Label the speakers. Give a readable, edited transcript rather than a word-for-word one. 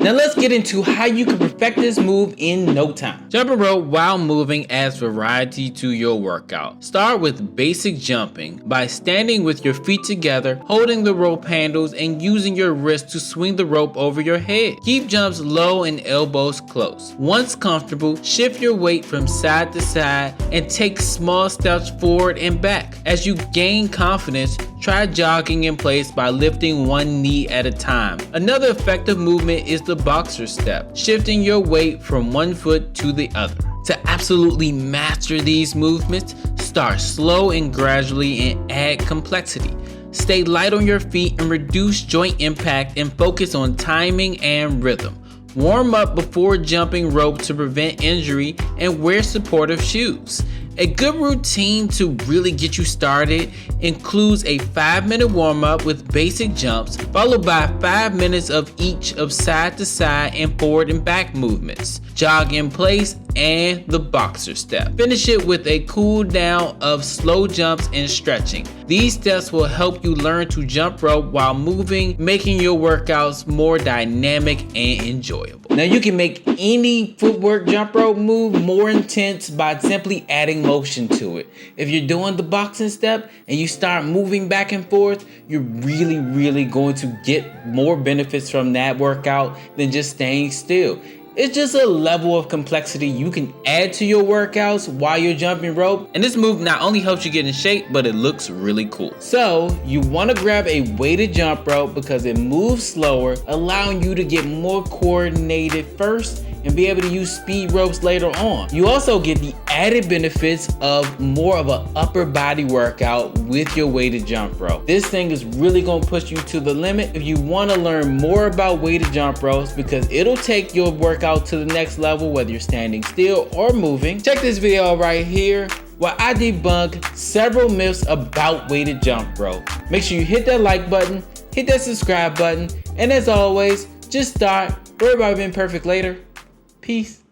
Speaker 1: Now let's get into how you can perfect this move in no time. Jumping rope while moving adds variety to your workout. Start with basic jumping by standing with your feet together, holding the rope handles and using your wrist to swing the rope over your head. Keep jumps low and elbows close. Once comfortable, shift your weight from side to side and take small steps forward and back. As you gain confidence, try jogging in place by lifting one knee at a time. Another effective movement is the boxer step, shifting your weight from one foot to the other. To absolutely master these movements, start slow and gradually and add complexity. Stay light on your feet and reduce joint impact and focus on timing and rhythm. Warm up before jumping rope to prevent injury and wear supportive shoes. A good routine to really get you started includes a 5-minute warm-up with basic jumps, followed by 5 minutes of each of side to side and forward and back movements, jog in place, and the boxer step. Finish it with a cool down of slow jumps and stretching. These steps will help you learn to jump rope while moving, making your workouts more dynamic and enjoyable. Now you can make any footwork jump rope move more intense by simply adding motion to it. If you're doing the boxing step and you start moving back and forth, you're really going to get more benefits from that workout than just staying still. It's just a level of complexity you can add to your workouts while you're jumping rope. And this move not only helps you get in shape, but it looks really cool. So you want to grab a weighted jump rope because it moves slower, allowing you to get more coordinated first and be able to use speed ropes later on. You also get the added benefits of more of an upper body workout with your weighted jump rope. This thing is really gonna push you to the limit. If you wanna learn more about weighted jump ropes, because it'll take your workout to the next level, whether you're standing still or moving, check this video right here where I debunk several myths about weighted jump rope. Make sure you hit that like button, hit that subscribe button, and as always, just start. Worry about being perfect later. Peace.